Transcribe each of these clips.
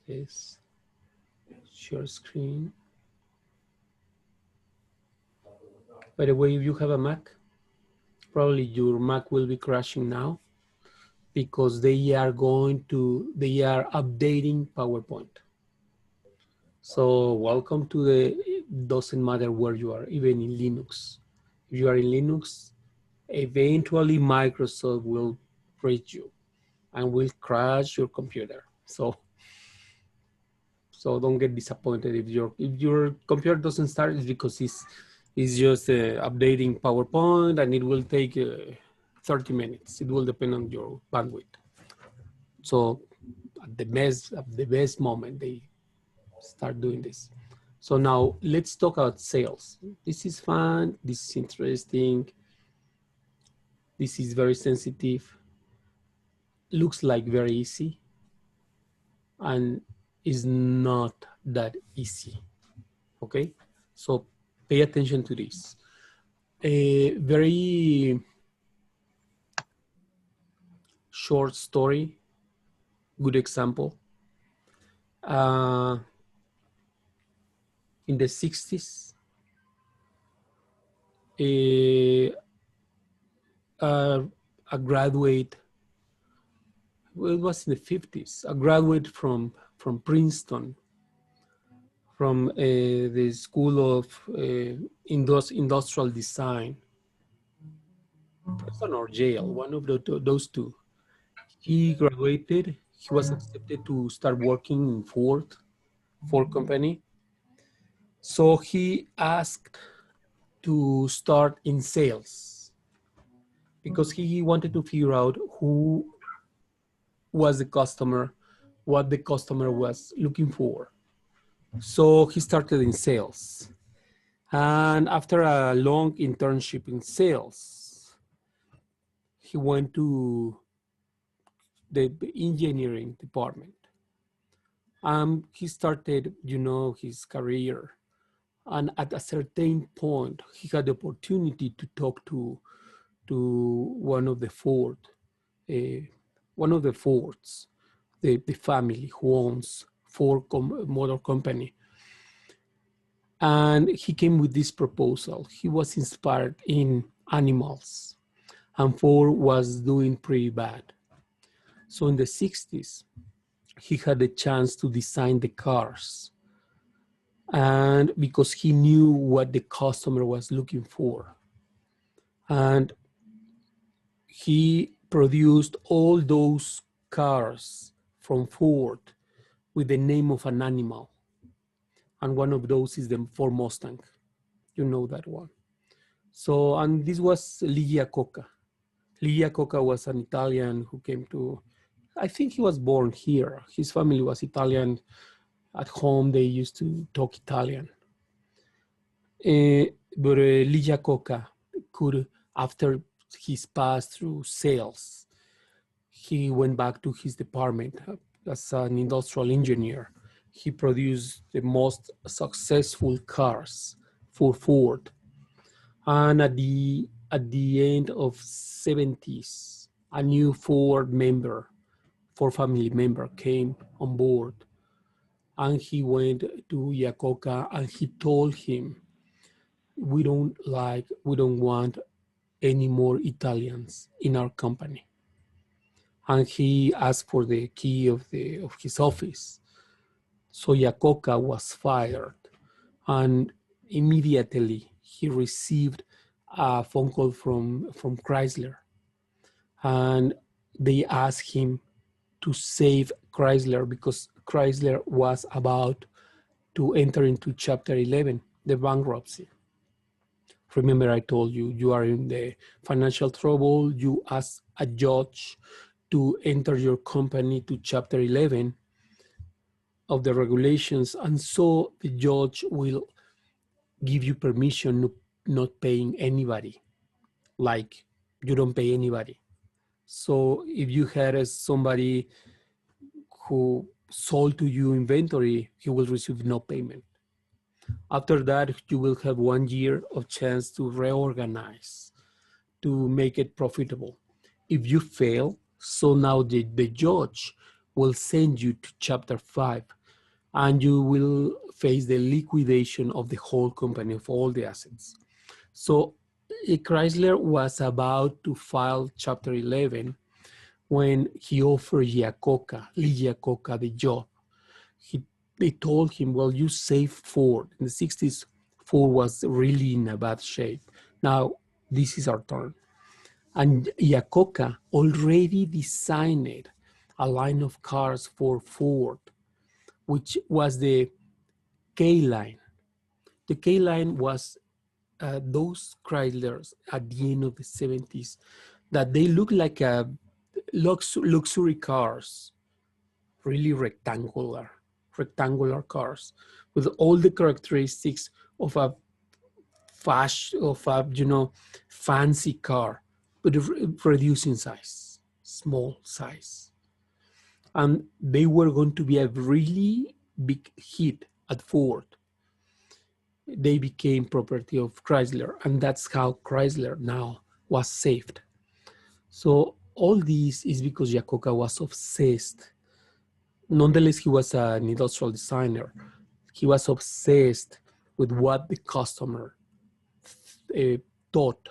Yes, share screen. By the way, if you have a Mac, probably your Mac will be crashing now because they are updating PowerPoint. So welcome to it doesn't matter where you are, even in Linux. If you are in Linux, eventually Microsoft will reach you and will crash your computer. So don't get disappointed if your computer doesn't start. It's because it's just updating PowerPoint, and it will take 30 minutes. It will depend on your bandwidth. So at the best moment they start doing this. So now let's talk about sales. This is fun. This is interesting. This is very sensitive. Looks like very easy, and is not that easy. Okay, so pay attention to this. A very short story, good example. In the 60s, a graduate, well, it was in the 50s, a graduate from Princeton, from the School of Industrial Design, Princeton or Yale, one of those two. He graduated, he was accepted to start working in Ford company. So he asked to start in sales because he wanted to figure out who was the customer, what the customer was looking for. So he started in sales. And after a long internship in sales, he went to the engineering department. He started, his career. And at a certain point, he had the opportunity to talk to one of the Fords, the family who owns Ford Motor Company. And he came with this proposal. He was inspired in animals, and Ford was doing pretty bad. So in the 60s, he had the chance to design the cars. And because he knew what the customer was looking for. And he produced all those cars from Ford with the name of an animal. And one of those is the Ford Mustang. You know that one. So, and this was Lee Iacocca. Lee Iacocca was an Italian who came to, I think he was born here. His family was Italian. At home, they used to talk Italian. But Lee Iacocca could, after his pass through sales, he went back to his department as an industrial engineer. He produced the most successful cars for Ford. And at the end of 70s, a new Ford family member came on board. And he went to Iacocca and he told him, we don't want any more Italians in our company. And he asked for the key of his office. So Iacocca was fired, and immediately he received a phone call from Chrysler, and they asked him to save Chrysler because Chrysler was about to enter into Chapter 11, the bankruptcy. Remember, I told you, you are in the financial trouble. You ask a judge to enter your company to Chapter 11 of the regulations. And so the judge will give you permission not paying anybody, like you don't pay anybody. So if you had somebody who sold to you inventory, he will receive no payment. After that, you will have 1 year of chance to reorganize, to make it profitable. If you fail, so now the judge will send you to chapter 5, and you will face the liquidation of the whole company, of all the assets. So Chrysler was about to file chapter 11 when he offered Iacocca, Lee Iacocca, the job. They told him, well, you saved Ford. In the 60s, Ford was really in a bad shape. Now, this is our turn. And Iacocca already designed a line of cars for Ford, which was the K-Line. The K-Line was those Chryslers at the end of the 70s that they look like luxury cars, really rectangular cars with all the characteristics of a fancy car, but reducing size, small size. And they were going to be a really big hit at Ford. They became property of Chrysler, and that's how Chrysler now was saved. So all this is because Iacocca was obsessed. Nonetheless, he was an industrial designer. He was obsessed with what the customer thought.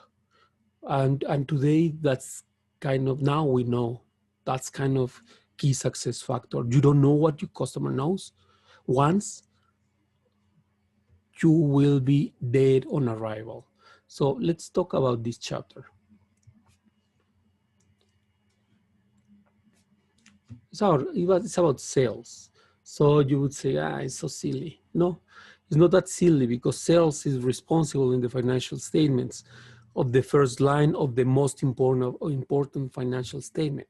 And today, that's kind of, now we know, that's kind of key success factor. You don't know what your customer knows. Once, you will be dead on arrival. So let's talk about this chapter. It's about sales. So you would say, it's so silly. No, it's not that silly, because sales is responsible in the financial statements of the first line of the most important financial statement,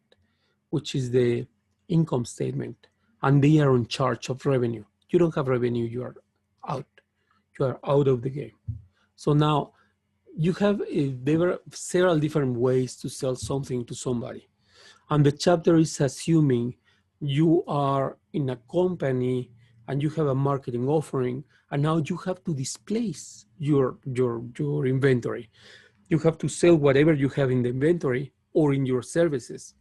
which is the income statement. And they are in charge of revenue. You don't have revenue, you are out. You are out of the game. So now you have, there are several different ways to sell something to somebody. And the chapter is assuming you are in a company and you have a marketing offering, and now you have to displace your inventory. You have to sell whatever you have in the inventory or in your services.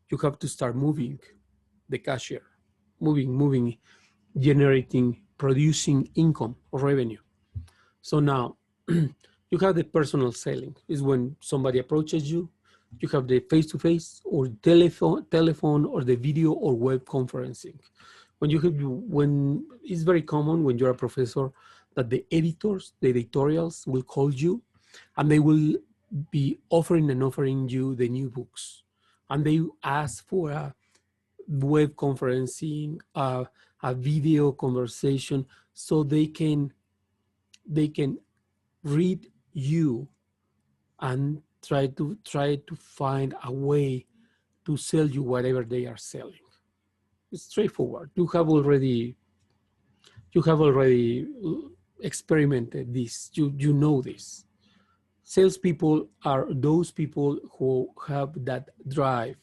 You have to start moving the cashier, moving, generating, producing income or revenue. So now you have the personal selling. Is when somebody approaches you. You have the face-to-face or telephone or the video or web conferencing. When it's very common when you're a professor that the editors, the editorials will call you, and they will be offering you the new books, and they ask for a web conferencing, a video conversation, so they can read you and try to find a way to sell you whatever they are selling. It's straightforward. You have already experimented this. You know this. Salespeople are those people who have that drive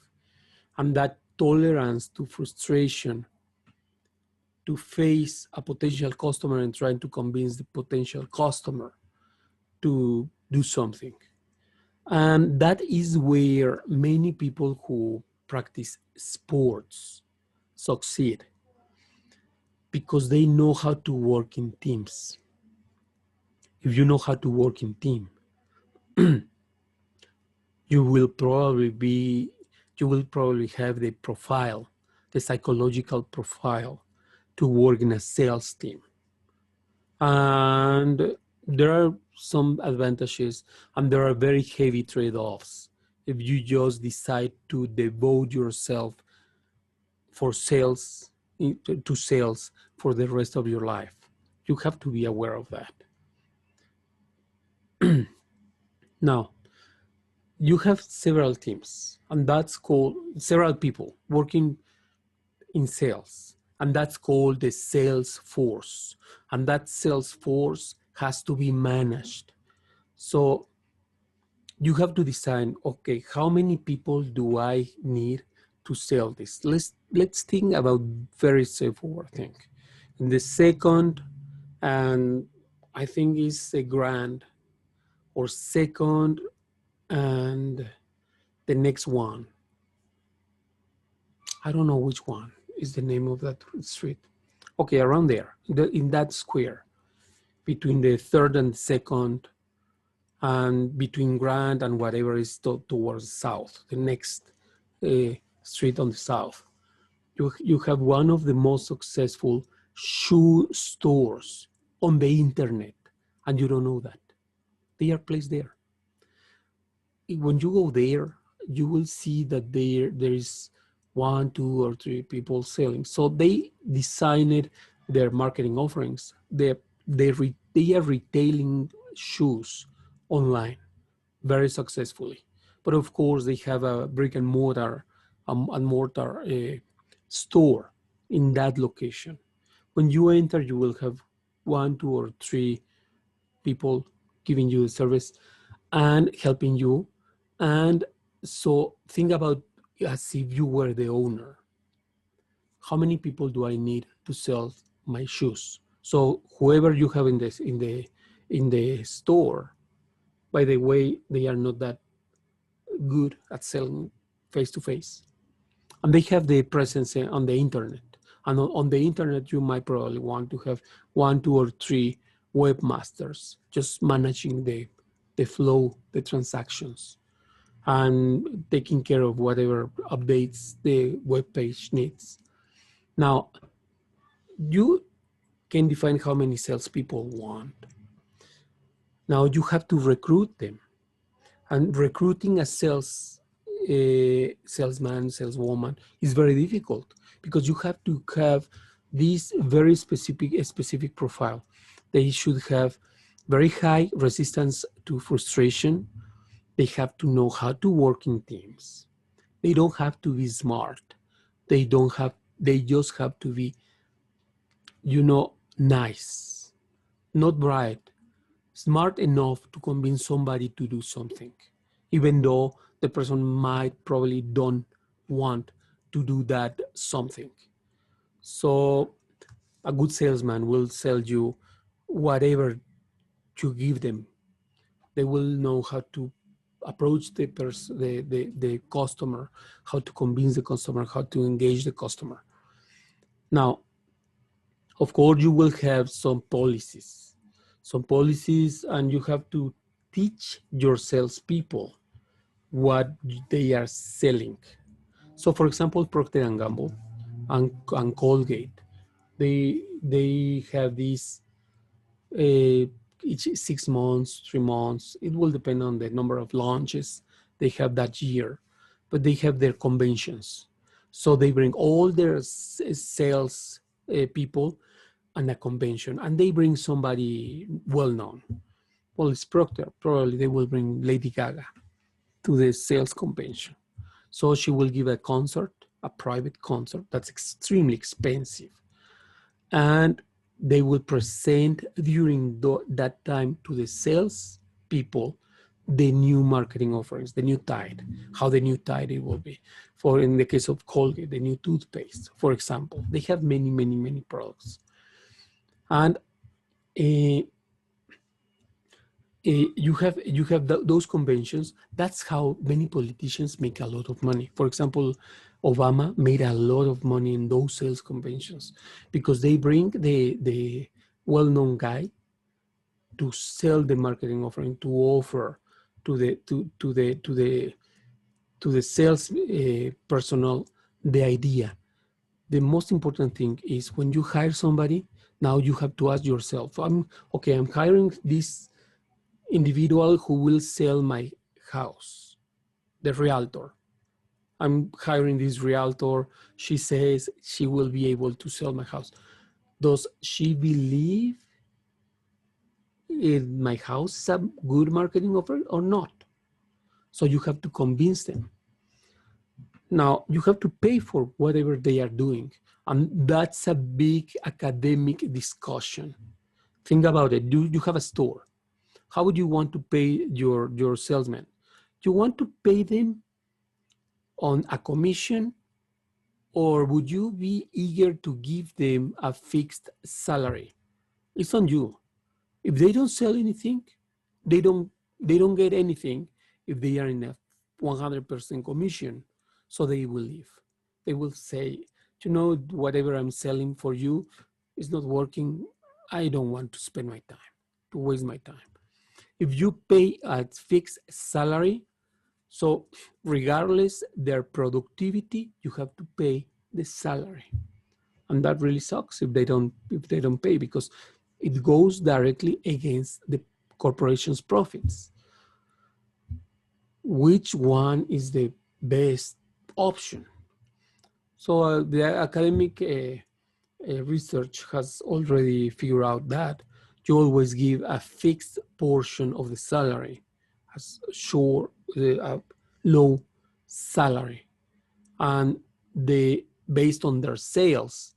and that tolerance to frustration to face a potential customer and trying to convince the potential customer to do something. And that is where many people who practice sports succeed, because they know how to work in teams. If you know how to work in team, you will probably have the profile, the psychological profile to work in a sales team. And there are some advantages and there are very heavy trade-offs if you just decide to devote yourself for sales, to sales for the rest of your life. You have to be aware of that. Now, you have several teams, and that's called several people working in sales, and that's called the sales force. And that sales force has to be managed. So you have to decide, okay, how many people do I need to sell this? Let's think about very straightforward thing. And the second, and I think is a grand, or second, and the next one. I don't know which one is the name of that street. Okay, around there, in that square, between the third and second, and between Grand and whatever is towards south, the next street on the south. You have one of the most successful shoe stores on the internet, and you don't know that. They are placed there. When you go there, you will see that there is 1, 2, or 3 people selling. So they designed their marketing offerings. They are retailing shoes online very successfully. But of course, they have a brick and mortar store in that location. When you enter, you will have 1, 2, or 3 people giving you the service and helping you. And so think about as if you were the owner. How many people do I need to sell my shoes? So whoever you have in the store, by the way, they are not that good at selling face-to-face. And they have the presence on the internet. And on the internet, you might probably want to have 1, 2, or 3 webmasters just managing the flow, the transactions, and taking care of whatever updates the web page needs. Now, you can define how many salespeople want. Now you have to recruit them. And recruiting a salesman, saleswoman is very difficult because you have to have this very specific profile. They should have very high resistance to frustration. They have to know how to work in teams. They don't have to be smart. They just have to be, nice, not bright, smart enough to convince somebody to do something, even though the person might probably don't want to do that something. So a good salesman will sell you whatever you give them. They will know how to approach the customer, how to convince the customer, how to engage the customer. Now, of course, you will have some policies, and you have to teach your salespeople what they are selling. So, for example, Procter & Gamble and Colgate, they have these each 6 months, 3 months. It will depend on the number of launches they have that year, but they have their conventions. So they bring all their sales people and a convention, and they bring somebody well-known. Well, it's Procter. Probably they will bring Lady Gaga to the sales convention. So she will give a concert, a private concert that's extremely expensive. And they will present during that time to the sales people the new marketing offerings, the new Tide, how the new Tide it will be. For in the case of Colgate, the new toothpaste, for example. They have many, many, many products. And you have those conventions. That's how many politicians make a lot of money. For example, Obama made a lot of money in those sales conventions because they bring the well-known guy to sell the marketing offering, to offer to the sales personnel the idea. The most important thing is when you hire somebody, now you have to ask yourself, I'm hiring this individual who will sell my house, the realtor. I'm hiring this realtor. She says she will be able to sell my house. Does she believe in my house is a good marketing offer or not? So you have to convince them. Now you have to pay for whatever they are doing. And that's a big academic discussion. Think about it. You have a store. How would you want to pay your salesmen? You want to pay them on a commission, or would you be eager to give them a fixed salary? It's on you. If they don't sell anything, they don't get anything if they are in a 100% commission, so they will leave. They will say, you know, whatever I'm selling for you is not working. I don't want to spend my time, to waste my time. If you pay a fixed salary, so regardless their productivity, you have to pay the salary. And that really sucks if they don't pay, because it goes directly against the corporation's profits. Which one is the best option? So the academic research has already figured out that you always give a fixed portion of the salary as a low salary, and based on their sales,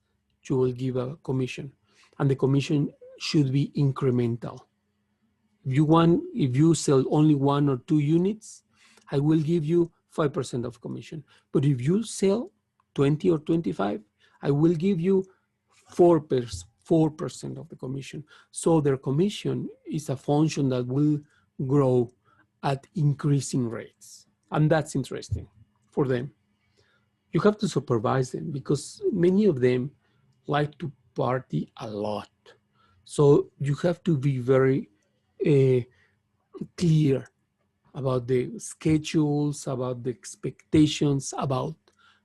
you will give a commission, and the commission should be incremental. If you sell only 1 or 2 units, I will give you 5% of commission. But if you sell 20 or 25, I will give you 4% of the commission. So their commission is a function that will grow at increasing rates. And that's interesting for them. You have to supervise them because many of them like to party a lot. So you have to be very clear about the schedules, about the expectations, about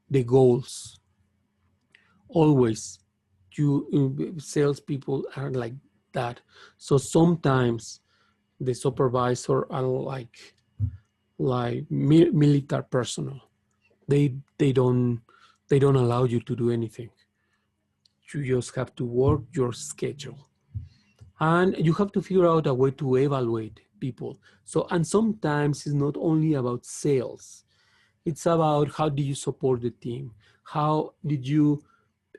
the goals. Always, salespeople are like that. So sometimes the supervisor are like military personnel. They don't allow you to do anything. You just have to work your schedule. And you have to figure out a way to evaluate people. So, and sometimes it's not only about sales. It's about how do you support the team? How did you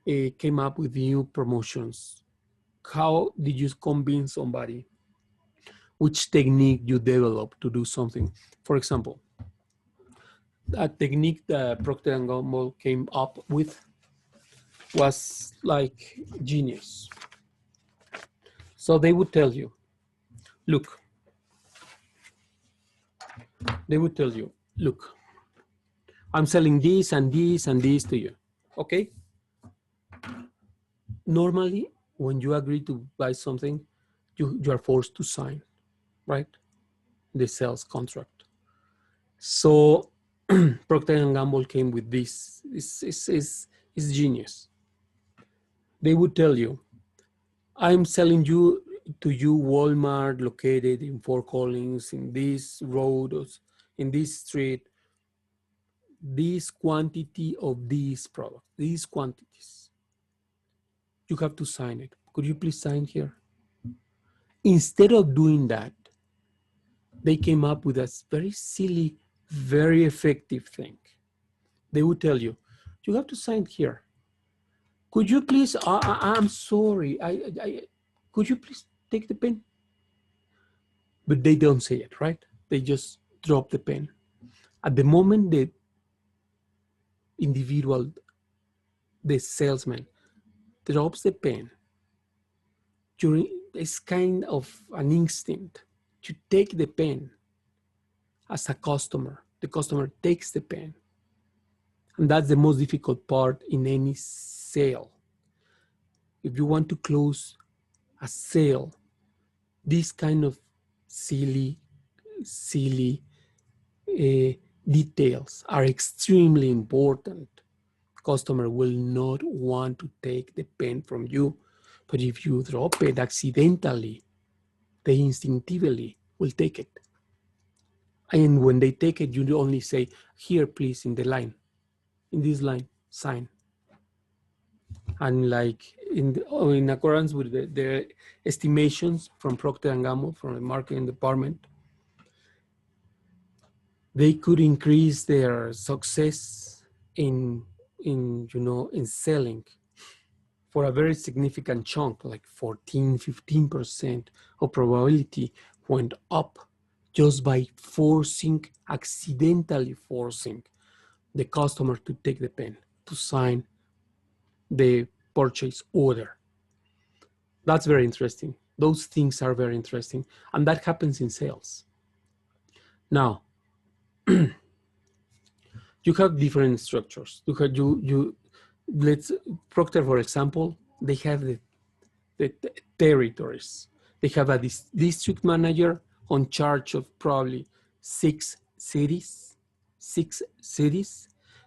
came up with new promotions? How did you convince somebody? Which technique you develop to do something? For example, a technique that Procter & Gamble came up with was like genius. So they would tell you, look, I'm selling this and this and this to you, okay? Normally, when you agree to buy something, you are forced to sign, right? The sales contract. So Procter & Gamble came with this. It's genius. They would tell you, I'm selling to you Walmart located in Fort Collins, in this road, in this street, this quantity of these products, these quantities. You have to sign it. Could you please sign here? Instead of doing that, they came up with a very silly, very effective thing. They would tell you, you have to sign here. Could you please, I'm sorry, could you please take the pen? But they don't say it, right? They just drop the pen. At the moment the individual, the salesman, drops the pen, it's kind of an instinct to take the pen as a customer. The customer takes the pen. And that's the most difficult part in any sale. If you want to close a sale, these kind of silly details are extremely important. Customer will not want to take the pen from you, but if you drop it accidentally, they instinctively will take it. And when they take it, you only say, here, please, in the line, in this line, sign. And like in accordance with the estimations from Procter & Gamble, from the marketing department, they could increase their success in selling for a very significant chunk, like 14, 15% of probability went up just by accidentally forcing the customer to take the pen, to sign the purchase order. That's very interesting. Those things are very interesting. And that happens in sales. Now, You have different structures. Let's Procter, for example, they have the territories. They have a district manager on charge of probably 6 cities.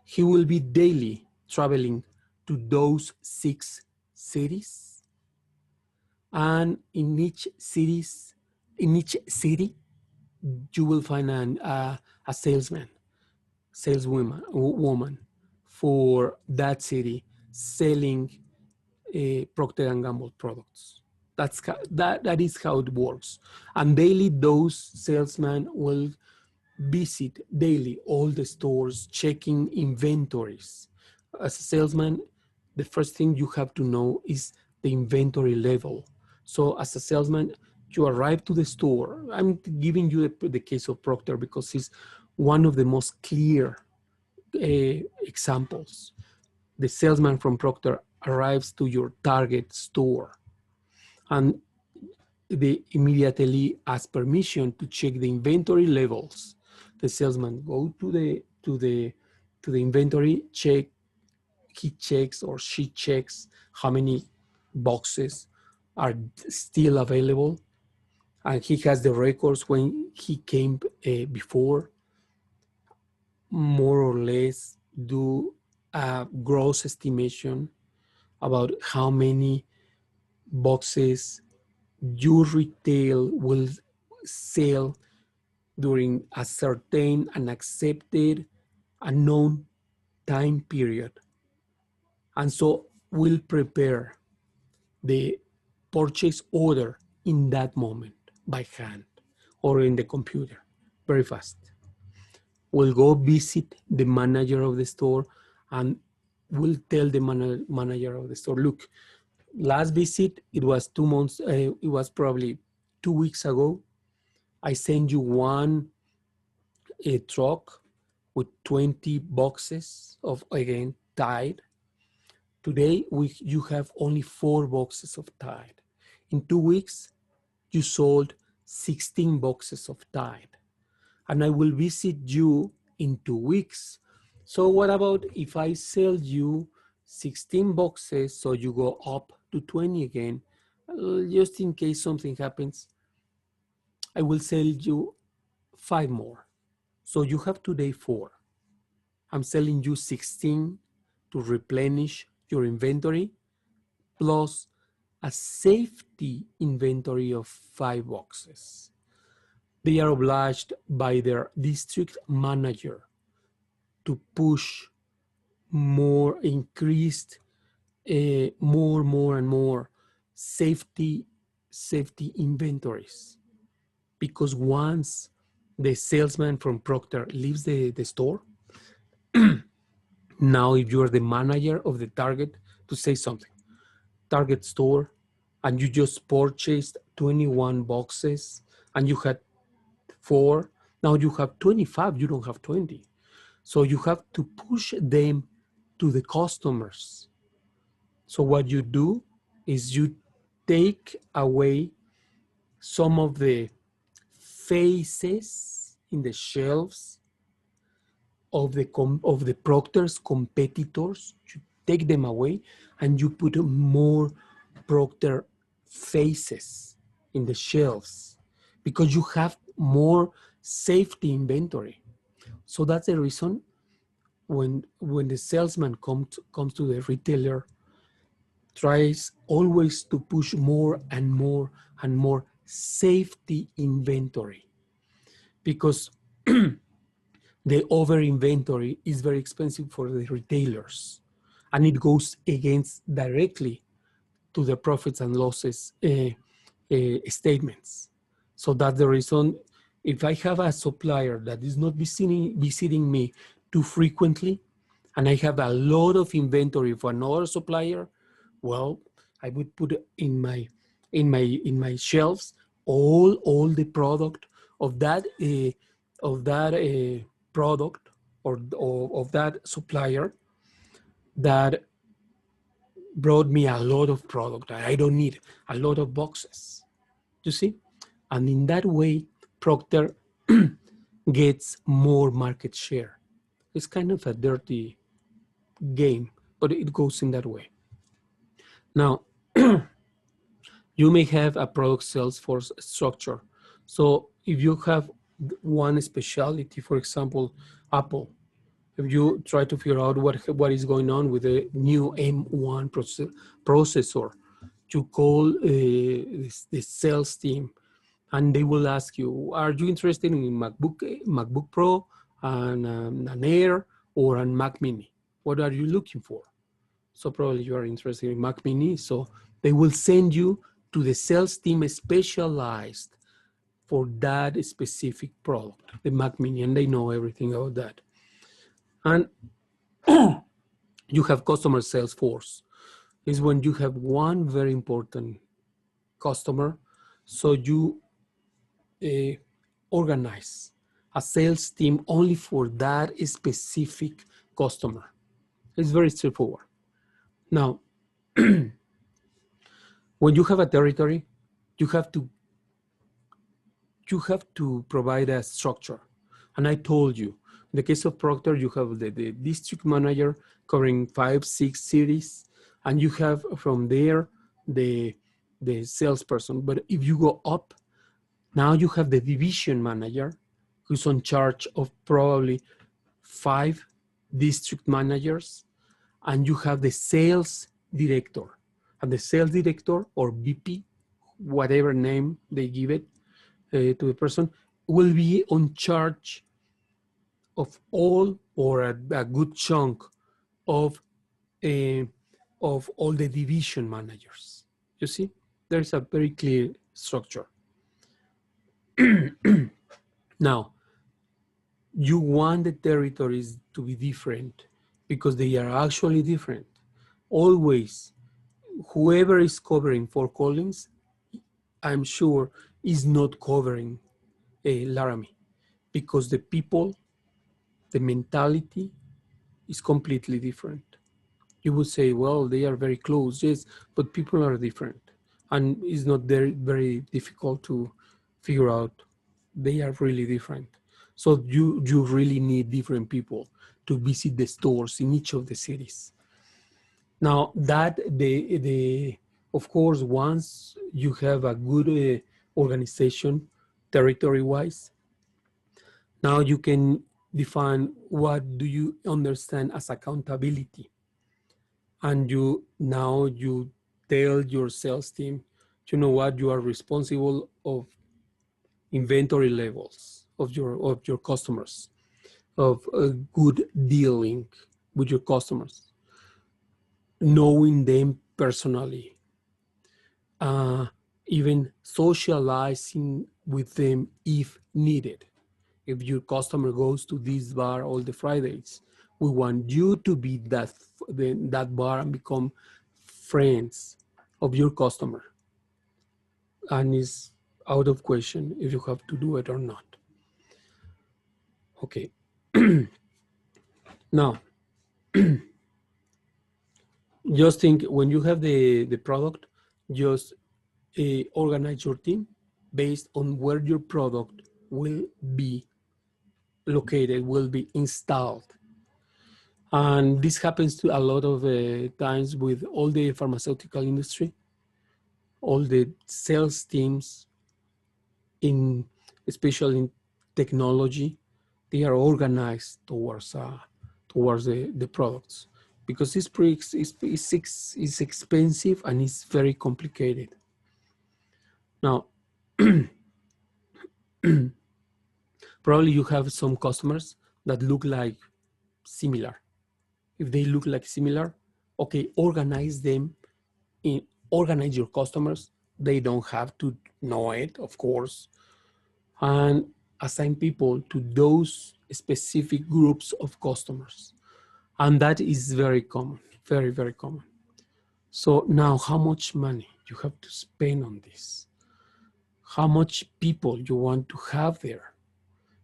He will be daily traveling to those 6 cities, and in each city, you will find a saleswoman for that city selling Procter & Gamble products. That is how it works. And daily, those salesmen will visit daily all the stores, checking inventories. As a salesman, the first thing you have to know is the inventory level. So as a salesman, you arrive to the store. I'm giving you the case of Procter because it's one of the most clear examples. The salesman from Procter arrives to your Target store, and they immediately ask permission to check the inventory levels. The salesman go to the inventory, check. He checks or she checks how many boxes are still available, and he has the records when he came before. More or less, do a gross estimation about how many boxes your retail will sell during a certain and accepted and known time period. And so we'll prepare the purchase order in that moment by hand or in the computer very fast. We'll go visit the manager of the store and we'll tell the manager of the store, look, last visit, it was 2 months, it was probably 2 weeks ago. I sent you a truck with 20 boxes of, again, Tide. Today, you have only 4 boxes of Tide. In 2 weeks, you sold 16 boxes of Tide. And I will visit you in 2 weeks. So what about if I sell you 16 boxes, so you go up to 20 again, just in case something happens, I will sell you 5 more. So you have today 4. I'm selling you 16 to replenish your inventory, plus a safety inventory of 5 boxes. They are obliged by their district manager to push more increased, more and more safety inventories. Because once the salesman from Procter leaves the store, now if you're the manager of the Target, to say something, Target store, and you just purchased 21 boxes and you had 4, now you have 25, you don't have 20. So you have to push them to the customers. So what you do is you take away some of the faces in the shelves of the Procter's competitors. You take them away and you put more Procter faces in the shelves because you have more safety inventory. So that's the reason when the salesman comes to the retailer, tries always to push more and more and more safety inventory, because the over inventory is very expensive for the retailers, and it goes against directly to the profits and losses statements. So that's the reason, if I have a supplier that is not visiting me too frequently, and I have a lot of inventory for another supplier, well, I would put in my shelves all the product of that product or of that supplier that brought me a lot of product. I don't need a lot of boxes, you see? And in that way, Procter gets more market share. It's kind of a dirty game, but it goes in that way. Now, you may have a product sales force structure. So if you have one specialty, for example, Apple, if you try to figure out what is going on with the new M1 processor, you call the sales team, and they will ask you, are you interested in MacBook Pro and an Air or a Mac Mini? What are you looking for? So probably you are interested in Mac Mini. So they will send you to the sales team specialized for that specific product, the Mac Mini, and they know everything about that. And you have customer sales force. Is when you have one very important customer, so you organize a sales team only for that specific customer. It's very straightforward. Now, when you have a territory, you have to provide a structure. And I told you, in the case of Procter, you have the district manager covering 5-6 cities, and you have from there the salesperson. But if you go up, now you have the division manager who's in charge of probably 5 district managers, and you have the sales director. And the sales director or VP, whatever name they give it to the person, will be in charge of all or a good chunk of all the division managers. You see, there's a very clear structure. Now, you want the territories to be different because they are actually different. Always, whoever is covering Fort Collins, I'm sure, is not covering Laramie, because the people, the mentality is completely different. You would say, well, they are very close, yes, but people are different. And it's not very difficult to figure out. They are really different. So you really need different people to visit the stores in each of the cities. Now that of course, once you have a good organization territory-wise, now you can define what do you understand as accountability. And now you tell your sales team, you know what, you are responsible of inventory levels of your customers, of good dealing with your customers, knowing them personally, even socializing with them if needed. If your customer goes to this bar all the Fridays, we want you to be that bar and become friends of your customer. And it's out of question if you have to do it or not. Okay. Now, just think when you have the product, just organize your team based on where your product will be located, will be installed. And this happens to a lot of times with all the pharmaceutical industry. All the sales teams, especially in technology, they are organized towards the products, because it's expensive and it's very complicated. Now, probably you have some customers that look like similar. If they look like similar, okay, organize them, organize your customers. They don't have to know it, of course, and assign people to those specific groups of customers. And that is very common, very, very common. So now, how much money you have to spend on this? How much people you want to have there?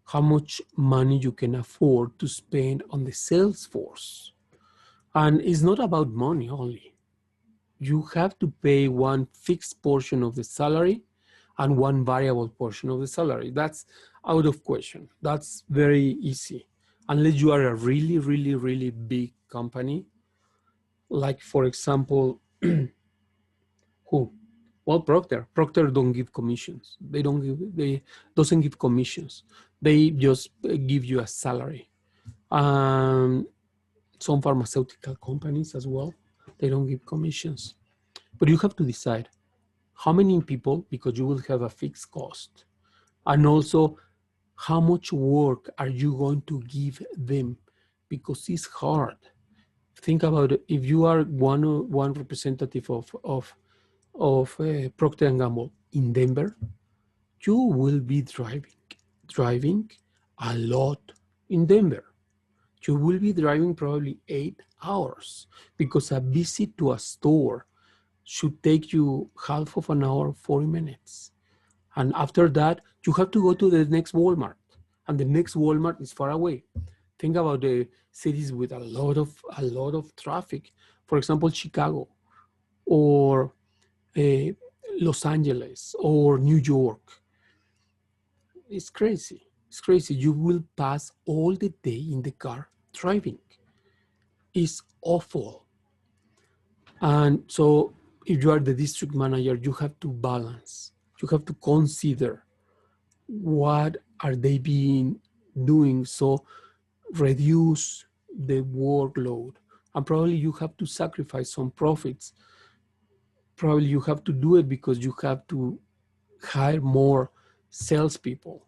How much money you can afford to spend on the sales force? And it's not about money only. You have to pay one fixed portion of the salary and one variable portion of the salary. That's out of question. That's very easy. unless you are a really, really, really big company, like for example, who? Well, Procter. Procter don't give commissions. They doesn't give commissions. They just give you a salary. Um, some pharmaceutical companies as well, they don't give commissions. But you have to decide how many people, because you will have a fixed cost, and also how much work are you going to give them, because it's hard. Think about it. If you are one representative of Procter and Gamble in Denver, you will be driving a lot in Denver. You will be driving probably 8 hours, because a visit to a store should take you half of an hour, 40 minutes. And after that, you have to go to the next Walmart, and the next Walmart is far away. Think about the cities with a lot of traffic. For example, Chicago, or uh, Los Angeles, or New York. It's crazy. It's crazy. You will pass all the day in the car driving. It's awful. And so if you are the district manager, you have to balance. You have to consider what are they being doing, so reduce the workload. And probably you have to sacrifice some profits. Probably you have to do it because you have to hire more salespeople.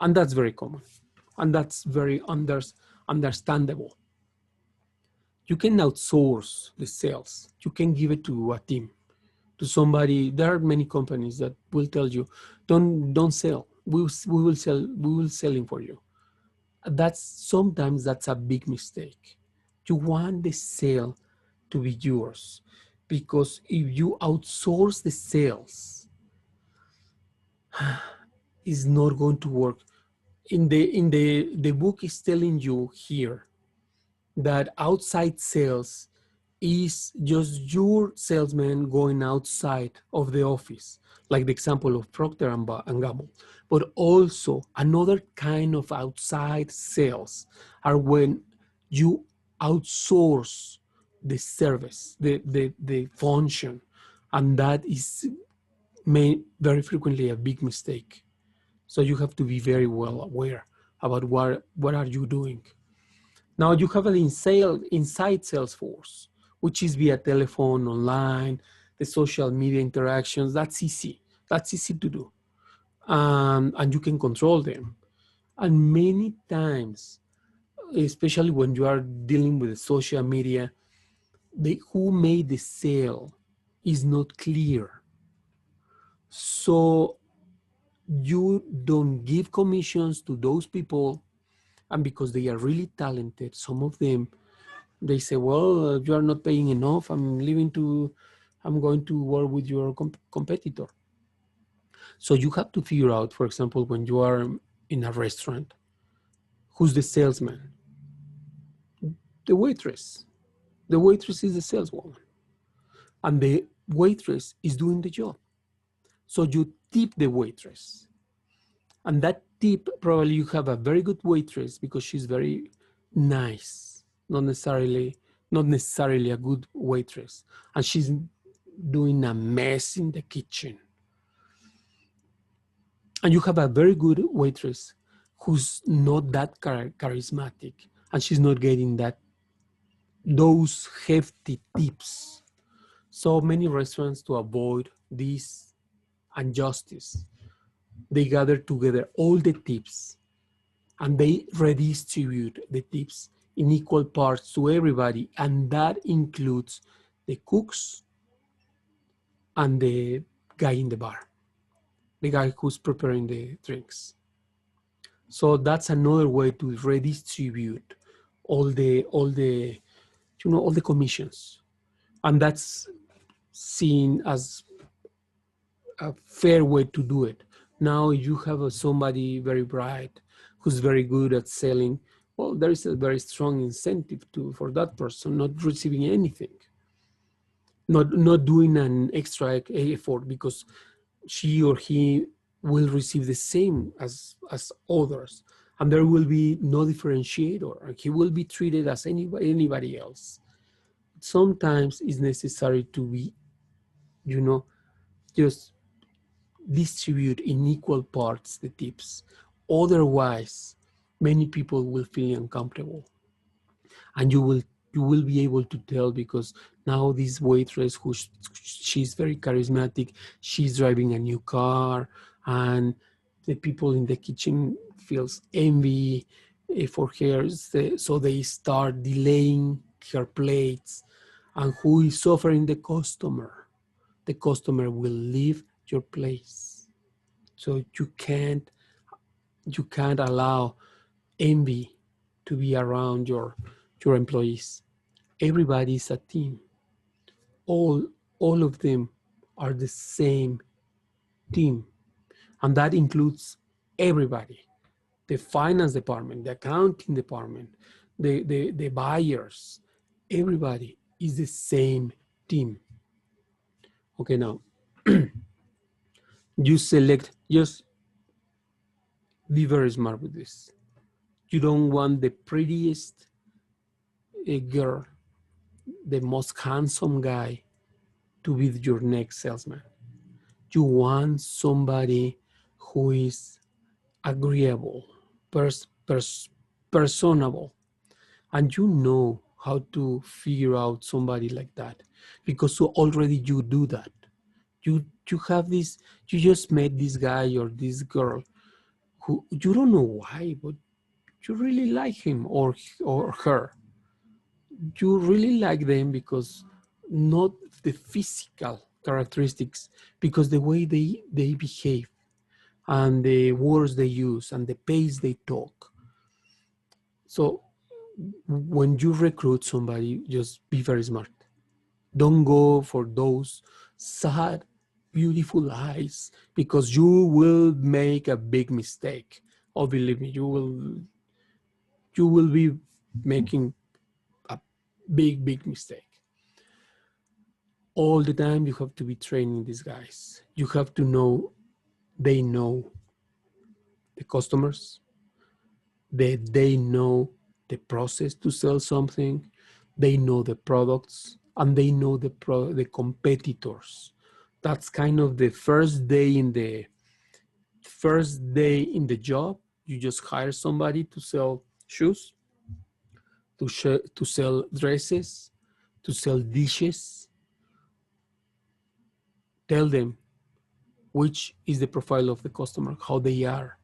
And that's very common. And that's very understandable. You can outsource the sales. You can give it to a team, to somebody. There are many companies that will tell you, don't sell. We will selling for you. Sometimes that's a big mistake. You want the sale to be yours, because if you outsource the sales, it's not going to work. The book is telling you here that outside sales is just your salesman going outside of the office, like the example of Procter and Gamble. But also another kind of outside sales are when you outsource the service, the function, and that is very frequently a big mistake. So you have to be very well aware about what are you doing. Now you have an inside sales force, which is via telephone, online, the social media interactions. That's easy. That's easy to do. And you can control them. And many times, especially when you are dealing with the social media, who made the sale is not clear. So you don't give commissions to those people. And because they are really talented, some of them, they say, well, you are not paying enough. I'm going to work with your competitor. So you have to figure out, for example, when you are in a restaurant, who's the salesman? The waitress. The waitress is the saleswoman. And the waitress is doing the job. So you tip the waitress. And that tip, probably you have a very good waitress because she's very nice, not necessarily a good waitress. And she's doing a mess in the kitchen. And you have a very good waitress who's not that charismatic, and she's not getting those hefty tips. So many restaurants, to avoid this injustice, they gather together all the tips and they redistribute the tips in equal parts to everybody. And that includes the cooks and the guy in the bar, the guy who's preparing the drinks. So that's another way to redistribute all the commissions. And that's seen as a fair way to do it. Now, if you have somebody very bright who's very good at selling, well, there is a very strong incentive for that person not receiving anything, not doing an extra effort, because she or he will receive the same as others. and there will be no differentiator. He will be treated as anybody else. Sometimes it's necessary to be, just distribute in equal parts the tips. Otherwise, many people will feel uncomfortable, and you will be able to tell, because now this waitress, she's very charismatic, she's driving a new car, and the people in the kitchen feels envy for her, so they start delaying her plates. And who is suffering? The customer. The customer will leave your place. So you can't allow envy to be around your employees. Everybody is a team. All of them are the same team, and that includes everybody: the finance department, the accounting department, the buyers. Everybody is the same team. Okay, now you select, just be very smart with this. You don't want the prettiest girl, the most handsome guy to be your next salesman. You want somebody who is agreeable, personable, and you know how to figure out somebody like that, because so already you do that. You have this, you just met this guy or this girl who you don't know why, but you really like him or her. You really like them because not the physical characteristics, because the way they behave and the words they use and the pace they talk. So when you recruit somebody, just be very smart. Don't go for those sad, beautiful eyes, because you will make a big mistake. Oh, believe me, you will be making a big mistake. All the time you have to be training these guys. You have to know they know the customers, that they know the process to sell something, they know the products, and they know the competitors. That's kind of the first day in the job. You just hire somebody to sell shoes, to sell dresses, to sell dishes. Tell them which is the profile of the customer, how they are,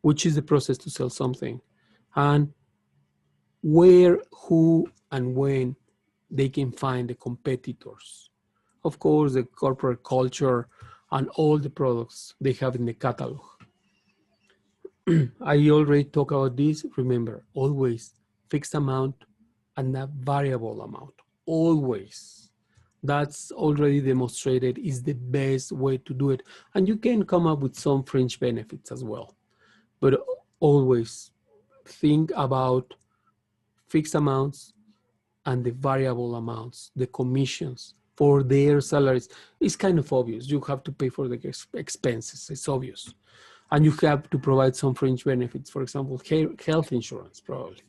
which is the process to sell something, and where, who, and when they can find the competitors. Of course, the corporate culture and all the products they have in the catalog. I already talked about this. Remember, always fixed amount and a variable amount. Always. That's already demonstrated is the best way to do it. And you can come up with some fringe benefits as well. But always think about fixed amounts and the variable amounts, the commissions for their salaries. It's kind of obvious. You have to pay for the expenses. It's obvious. And you have to provide some fringe benefits, for example, health insurance, probably.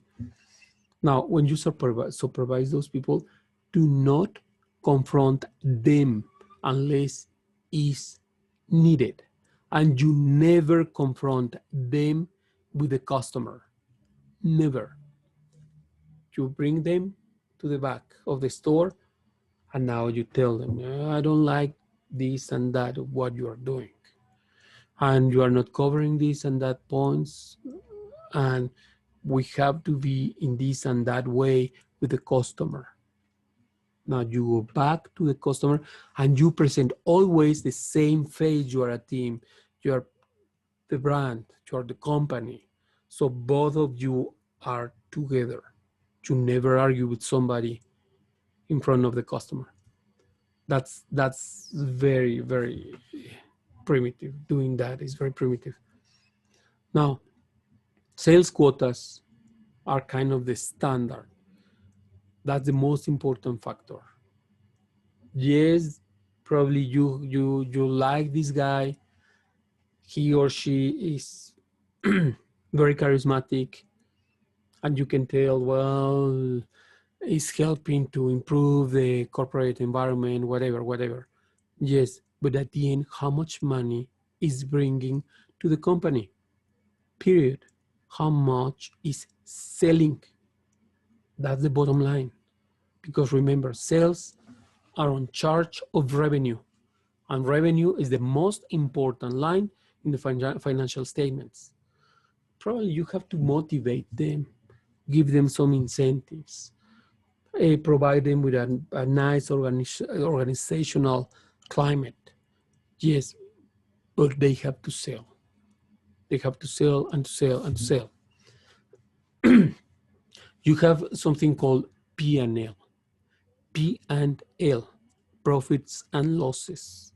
Now, when you supervise those people, do not confront them unless is needed. And you never confront them with the customer. Never. You bring them to the back of the store, and now you tell them, I don't like this and that of what you are doing. And you are not covering this and that points, and we have to be in this and that way with the customer. Now you go back to the customer and you present always the same face. You are a team, you are the brand, you are the company. So both of you are together. You never argue with somebody in front of the customer. That's very, very primitive. Doing that is very primitive. Now, sales quotas are kind of the standard. That's the most important factor. Yes, probably you like this guy. He or she is very charismatic, and you can tell, well, it's helping to improve the corporate environment, whatever. Yes, but at the end, how much money is bringing to the company? Period. How much is selling? That's the bottom line. Because remember, sales are on charge of revenue, and revenue is the most important line in the financial statements. Probably you have to motivate them, give them some incentives, provide them with a nice organizational climate. Yes, but they have to sell. They have to sell and to sell and to sell. You have something called P&L. P&L, profits and losses.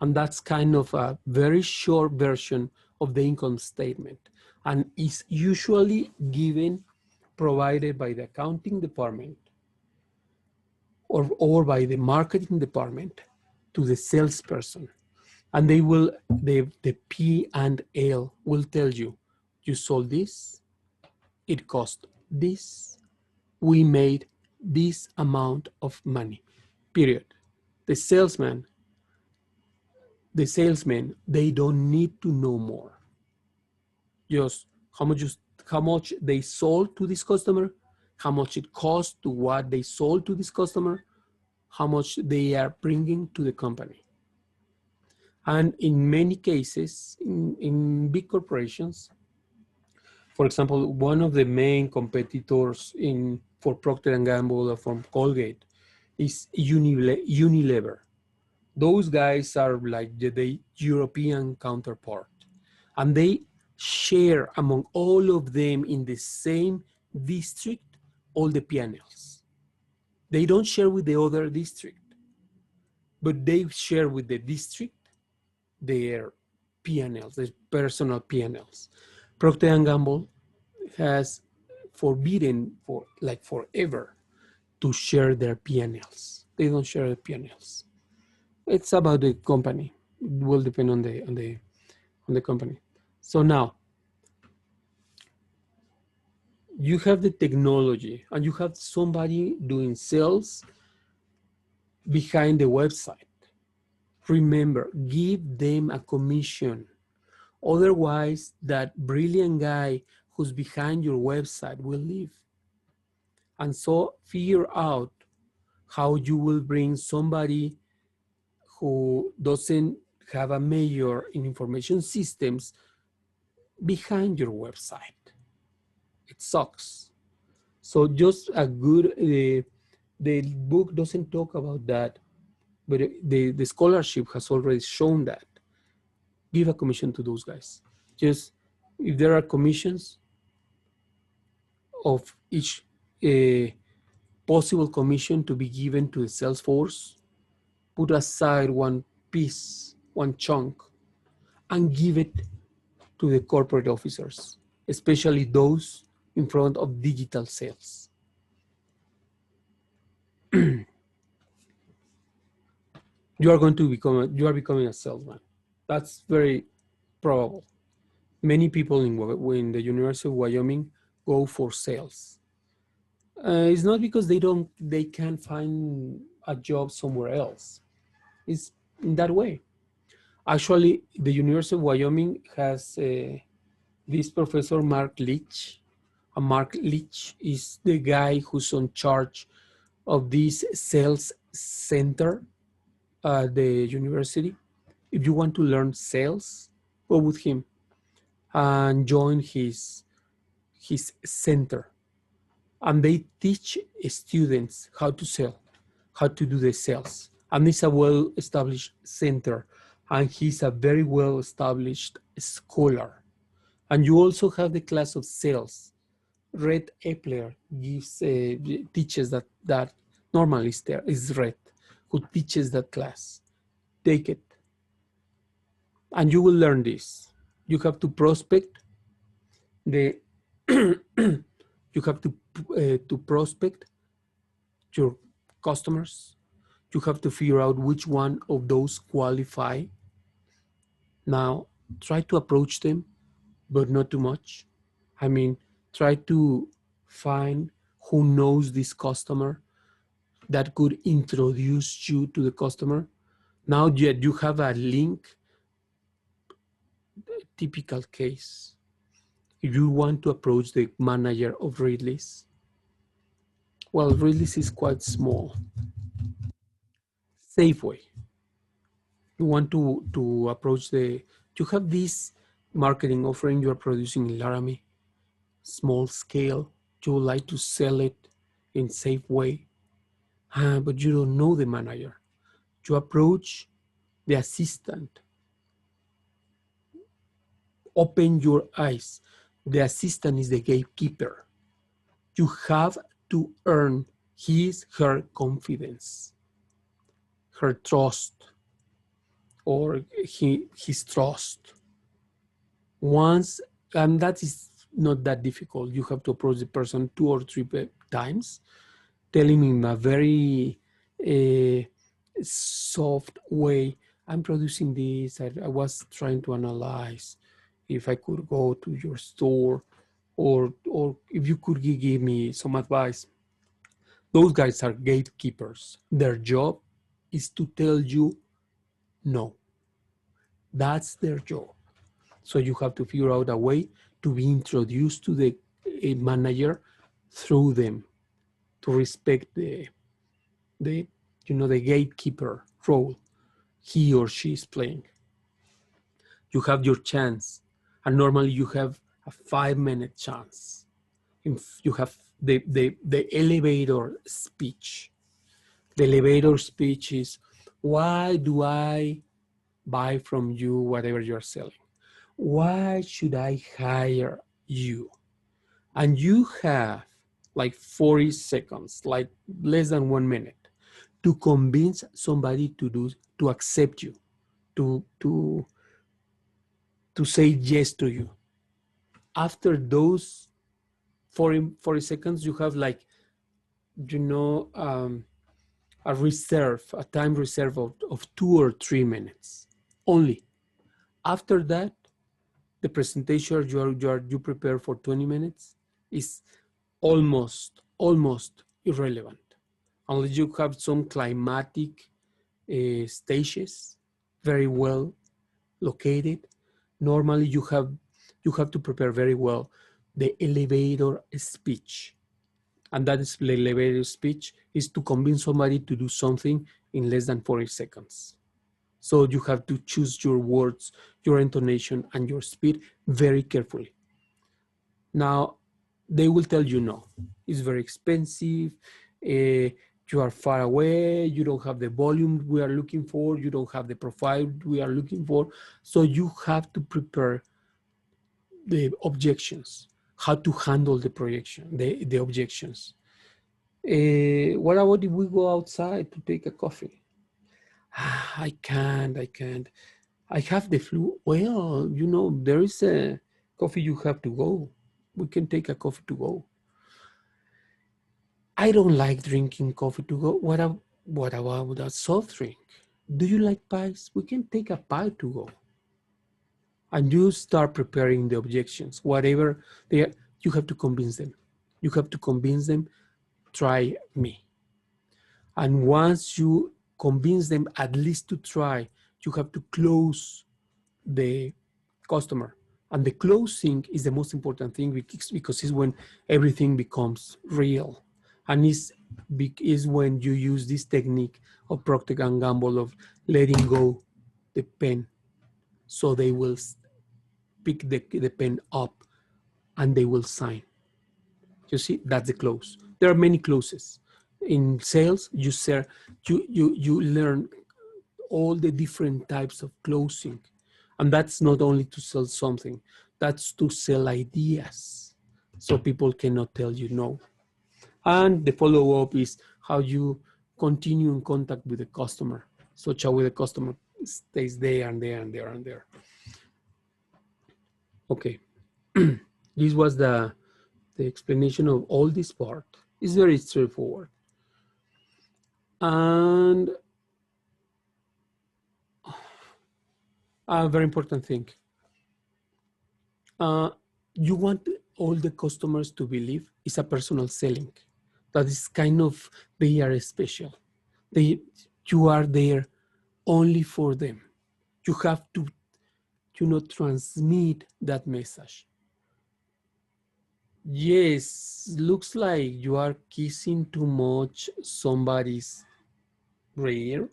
And that's kind of a very short version of the income statement, and is usually given, provided by the accounting department or by the marketing department to the salesperson. And they will, the P&L will tell you, you sold this, it cost this, we made this amount of money, period. The salesmen, they don't need to know more. Just how much they sold to this customer, how much it cost to what they sold to this customer, how much they are bringing to the company. And in many cases, in big corporations, for example, one of the main competitors for Procter & Gamble or from Colgate is Unilever. Those guys are like the European counterpart, and they share among all of them in the same district all the P&Ls. They don't share with the other district, but they share with the district their P&Ls, their personal P&Ls. Procter & Gamble has forbidden for like forever to share their P&Ls. They don't share the P&Ls. It's about the company. It will depend on the company. So now you have the technology and you have somebody doing sales behind the website. Remember, give them a commission. Otherwise, that brilliant guy who's behind your website will leave. And so figure out how you will bring somebody who doesn't have a major in information systems behind your website. It sucks. So just a good, the book doesn't talk about that, but the scholarship has already shown that. Give a commission to those guys. Just if there are commissions of each possible commission to be given to the sales force, put aside one piece, one chunk, and give it to the corporate officers, especially those in front of digital sales. You are becoming a salesman. That's very probable. Many people in the University of Wyoming go for sales. It's not because they can't find a job somewhere else. It's in that way. Actually, the University of Wyoming has this professor, Mark Leach. And Mark Leach is the guy who's in charge of this sales center at the university. If you want to learn sales, go with him and join his center. And they teach students how to sell, how to do the sales. And it's a well-established center, and he's a very well-established scholar. And you also have the class of sales. Red Epler teaches that normally is Red, who teaches that class. Take it. And you will learn this. You have to prospect you have to prospect your customers. You have to figure out which one of those qualify. Now, try to approach them, but not too much. I mean, try to find who knows this customer that could introduce you to the customer. Now you have a link. Typical case. If you want to approach the manager of Ridley's, well, Ridley's is quite small. Safeway. You want to approach you have this marketing offering you are producing in Laramie, small scale. You would like to sell it in Safeway, but you don't know the manager. You approach the assistant. Open your eyes. The assistant is the gatekeeper. You have to earn her confidence, her trust, or his trust. Once, and that is not that difficult. You have to approach the person 2 or 3 times, telling him in a very soft way, I'm producing this. I was trying to analyze if I could go to your store, or if you could give me some advice. Those guys are gatekeepers. Their job is to tell you no. That's their job. So you have to figure out a way to be introduced to the manager through them, to respect the gatekeeper role he or she is playing. You have your chance, and normally you have a 5-minute chance. If you have the elevator speech. The elevator speech is, why do I buy from you whatever you're selling? Why should I hire you? And you have like 40 seconds, like less than 1 minute, to convince somebody to accept you, to say yes to you. After those 40 seconds, you have like, a time reserve of 2 or 3 minutes only. After that, the presentation you prepare for 20 minutes is almost irrelevant, unless you have some climatic stages very well located. Normally you have to prepare very well the elevator speech, and that is the elevator speech is to convince somebody to do something in less than 40 seconds. So you have to choose your words, your intonation, and your speed very carefully. Now, they will tell you no. It's very expensive. You are far away. You don't have the volume we are looking for. You don't have the profile we are looking for. So you have to prepare the objections, how to handle the the objections. What about if we go outside to take a coffee? I can't. I have the flu. Well, there is a coffee you have to go. We can take a coffee to go. I don't like drinking coffee to go. What about a soft drink? Do you like pies? We can take a pie to go. And you start preparing the objections. Whatever they are, you have to convince them. You have to convince them, try me. And once you convince them at least to try, you have to close the customer. And the closing is the most important thing because it's when everything becomes real. And is when you use this technique of Procter & Gamble of letting go the pen, so they will pick the pen up and they will sign. You see, that's the close. There are many closes. In sales, you learn all the different types of closing. And that's not only to sell something, that's to sell ideas. So people cannot tell you no. And the follow-up is how you continue in contact with the customer, such a way the customer stays there and there and there and there. Okay, this was the explanation of all this part. It's very straightforward. And a very important thing. You want all the customers to believe is a personal selling. That is kind of, they are special. You are there only for them. You have to, transmit that message. Yes, looks like you are kissing too much somebody's rear,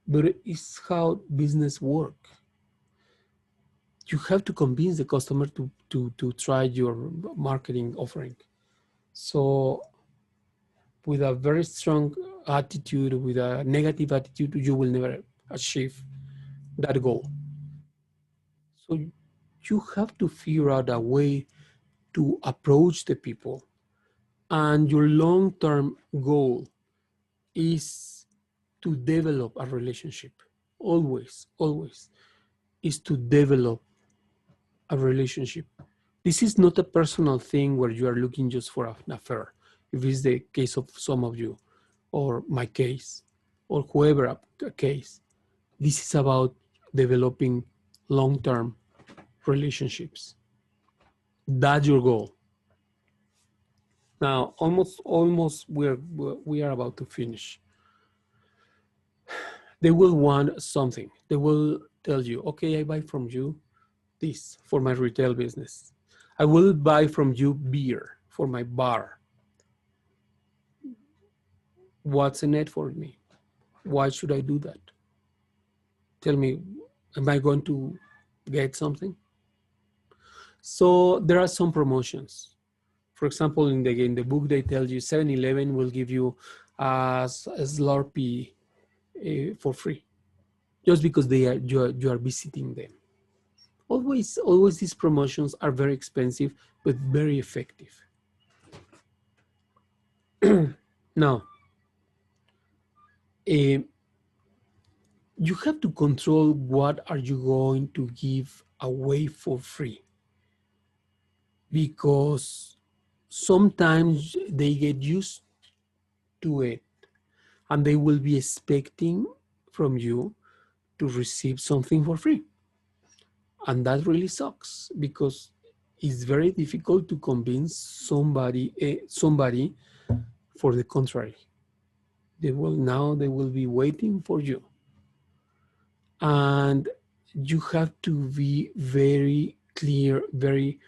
but it's how business work. You have to convince the customer to try your marketing offering. So with a very strong attitude, with a negative attitude, you will never achieve that goal. So you have to figure out a way to approach the people. And your long-term goal is to develop a relationship. Always, always is to develop a relationship. This is not a personal thing where you are looking just for an affair. If it's the case of some of you, or my case, or whoever a case, this is about developing long-term relationships. That's your goal. Now, almost we are about to finish. They will want something. They will tell you, okay, I buy from you this for my retail business. I will buy from you beer for my bar. What's in it for me? Why should I do that? Tell me, am I going to get something? So there are some promotions. For example, in the book, they tell you 7-Eleven will give you a Slurpee for free, just because you are visiting them. Always these promotions are very expensive, but very effective. Now, you have to control what are you going to give away for free, because sometimes they get used to it and they will be expecting from you to receive something for free. And that really sucks, because it's very difficult to convince somebody for the contrary. They will be waiting for you. And you have to be very clear, very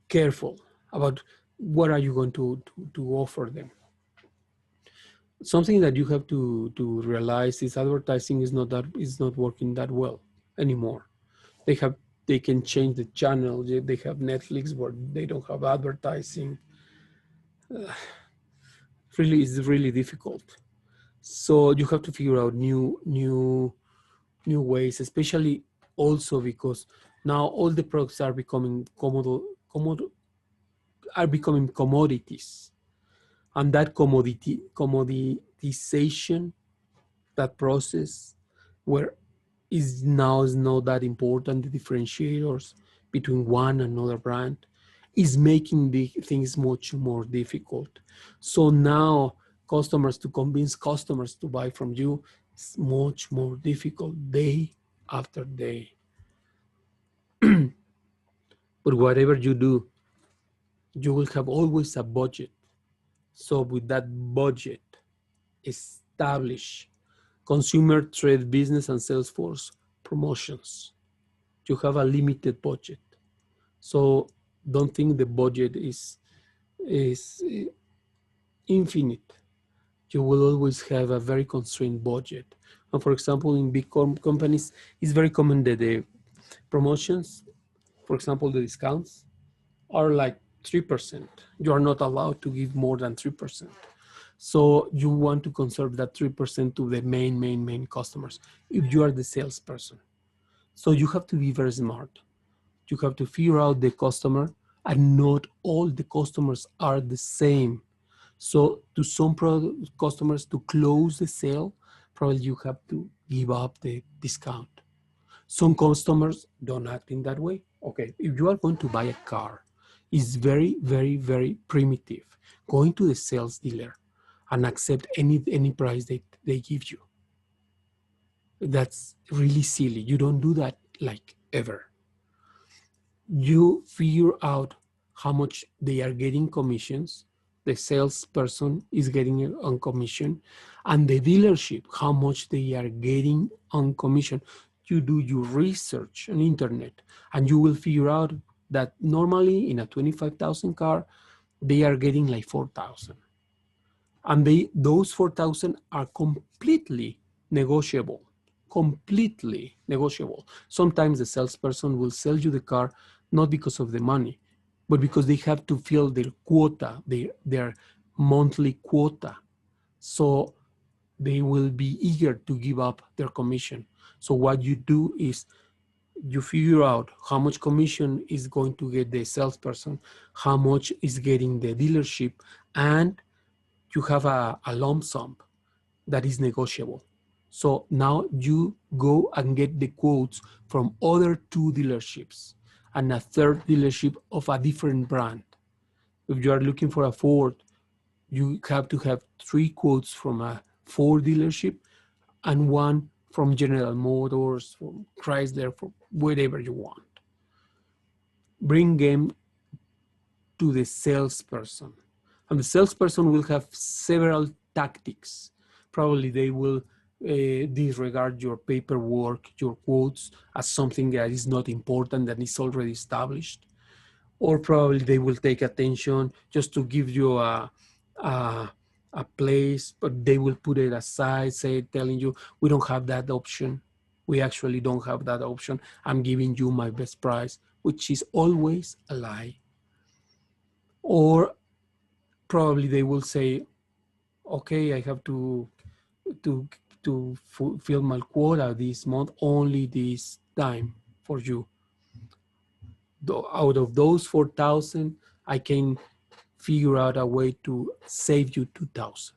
careful about what are you going to offer them. Something that you have to realize is advertising is not working that well anymore. They can change the channel. They have Netflix where they don't have advertising. Really, it's really difficult. So you have to figure out new ways, especially also because now all the products are becoming commodities, and that commoditization, that process where is not that important, the differentiators between one and another brand is making the things much more difficult. So now to convince customers to buy from you is much more difficult day after day. But whatever you do, you will have always a budget. So with that budget, establish consumer trade business and Salesforce promotions. You have a limited budget. So don't think the budget is infinite. You will always have a very constrained budget. And for example, in big companies, it's very common that the promotions, for example, the discounts, are like 3%. You are not allowed to give more than 3%. So you want to conserve that 3% to the main customers if you are the salesperson. So you have to be very smart. You have to figure out the customer, and not all the customers are the same. So to some customers, to close the sale, probably you have to give up the discount. Some customers don't act in that way. Okay, if you are going to buy a car, it's very primitive. Going to the sales dealer and accept any price they give you. That's really silly. You don't do that like ever. you figure out how much they are getting commissions, the salesperson is getting on commission, and the dealership, how much they are getting on commission. You do your research on internet, and you will figure out that normally in a 25,000 car, they are getting like 4,000. And those 4,000 are completely negotiable, completely negotiable. Sometimes the salesperson will sell you the car not because of the money, but because they have to fill their quota, their monthly quota. So they will be eager to give up their commission. So what you do is you figure out how much commission is going to get the salesperson, how much is getting the dealership, and you have a lump sum that is negotiable. So now you go and get the quotes from other two dealerships and a third dealership of a different brand. If you are looking for a Ford, you have to have 3 quotes from a Ford dealership and 1 from General Motors, from Chrysler, from whatever you want. Bring them to the salesperson. And the salesperson will have several tactics. Probably they will disregard your paperwork, your quotes, as something that is not important, that is already established. Or probably they will take attention just to give you a place, but they will put it aside, telling you, we don't have that option. We actually don't have that option. I'm giving you my best price, which is always a lie. Or probably they will say, okay, I have to fulfill my quota this month, only this time for you. Out of those 4,000, I can figure out a way to save you 2,000.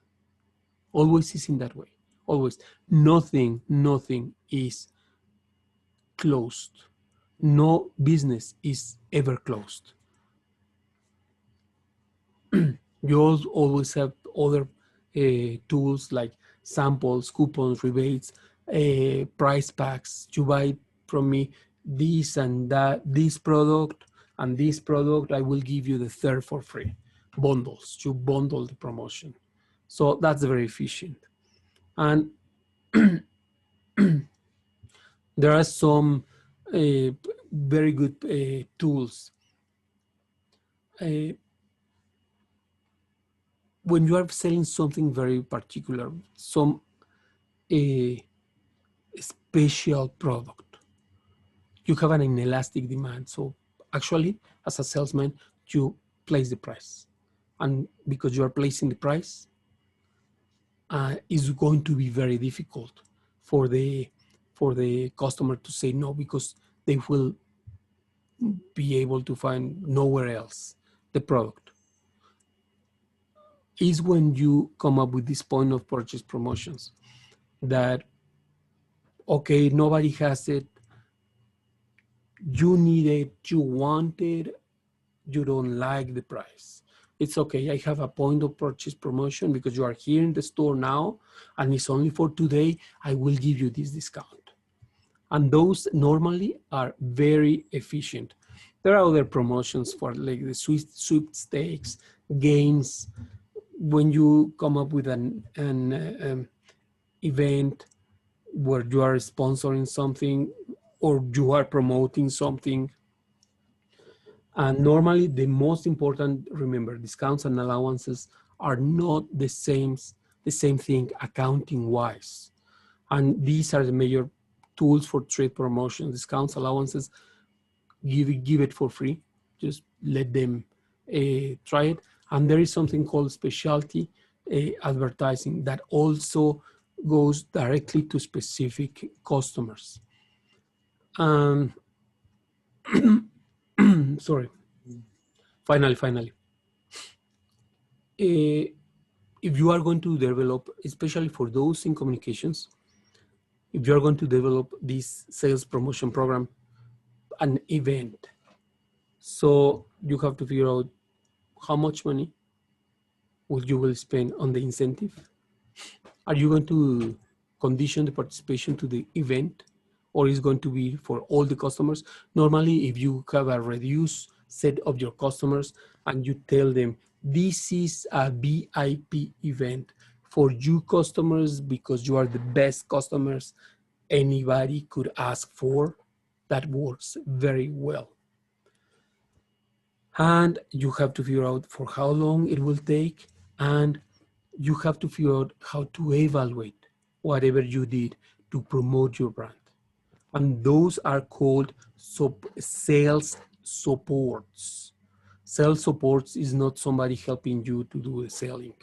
Always is in that way. Always. Nothing is closed. No business is ever closed. You always have other tools like samples, coupons, rebates, price packs. You buy from me this and that, this product and this product, I will give you the third for free. Bundles, you bundle the promotion. So that's very efficient. And there are some very good tools. When you are selling something very particular, some special product, you have an inelastic demand. So actually, as a salesman, you place the price. And because you are placing the price, it's going to be very difficult for the customer to say no, because they will be able to find nowhere else the product. Is when you come up with this point of purchase promotions that, okay, nobody has it, you need it, you want it, you don't like the price. It's okay, I have a point of purchase promotion because you are here in the store now and it's only for today, I will give you this discount. And those normally are very efficient. There are other promotions for like the sweepstakes, games. When you come up with an event where you are sponsoring something or you are promoting something, and normally the most important, remember, discounts and allowances are not the same thing accounting wise. And these are the major tools for trade promotion. Discounts, allowances, give it for free. Just let them try it. And there is something called specialty advertising that also goes directly to specific customers. Sorry. Finally. If you are going to develop, especially for those in communications, if you are going to develop this sales promotion program, an event, so you have to figure out how much money you will spend on the incentive. Are you going to condition the participation to the event, or is going to be for all the customers. Normally, if you have a reduced set of your customers and you tell them, this is a VIP event for you customers because you are the best customers anybody could ask for, that works very well. And you have to figure out for how long it will take, and you have to figure out how to evaluate whatever you did to promote your brand. And those are called sales supports. Sales supports is not somebody helping you to do the selling.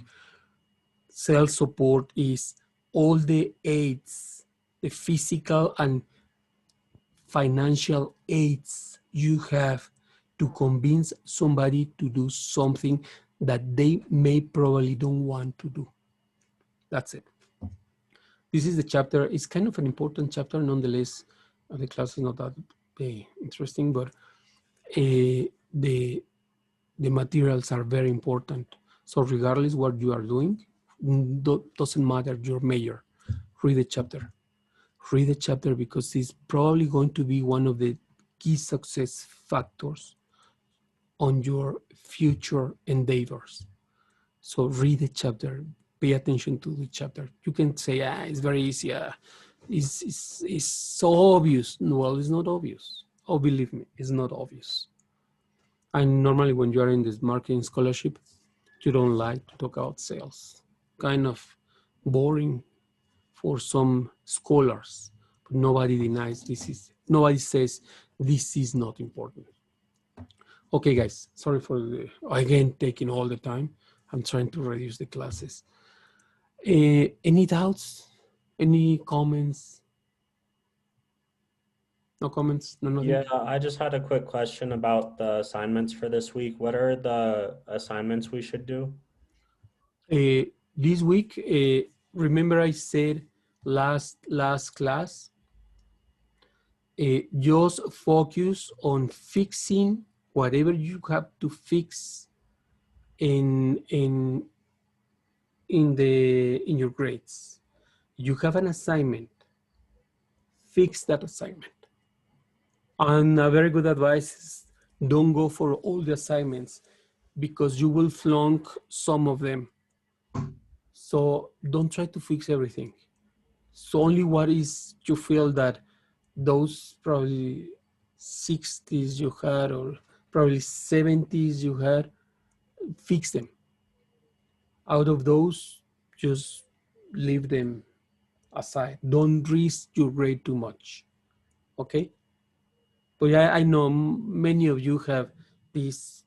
Sales support is all the aids, the physical and financial aids you have to convince somebody to do something that they may probably don't want to do. That's it. This is the chapter. It's kind of an important chapter nonetheless. The class is not that interesting, but the materials are very important. So regardless what you are doing, doesn't matter your major, read the chapter. Read the chapter because it's probably going to be one of the key success factors on your future endeavors. So read the chapter, pay attention to the chapter. You can say, it's very easy. It's so obvious. Well, it's not obvious. Oh, believe me, it's not obvious. And normally when you are in this marketing scholarship, you don't like to talk about sales. Kind of boring for some scholars. But nobody denies nobody says this is not important. Okay, guys, sorry for again taking all the time. I'm trying to reduce the classes. Any doubts? Any comments? No comments? No, nothing? Yeah, I just had a quick question about the assignments for this week. What are the assignments we should do? This week, remember I said last class, just focus on fixing whatever you have to fix in your grades. You have an assignment, fix that assignment. And a very good advice is don't go for all the assignments because you will flunk some of them. So don't try to fix everything. So only what is you feel that those probably 60s you had or probably 70s you had, fix them. Out of those, just leave them aside. Don't risk your grade too much, okay? But yeah, I know many of you have these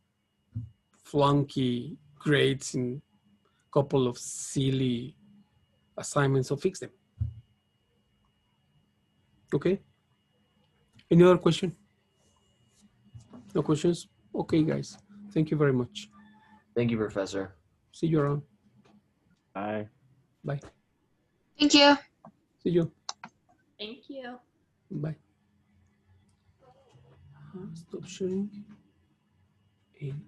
flunky grades in a couple of silly assignments, so fix them. Okay? Any other question? No questions? Okay, guys. Thank you very much. Thank you, Professor. See you around. Bye. Bye. Thank you. See you. Thank you. Bye. Stop sharing. And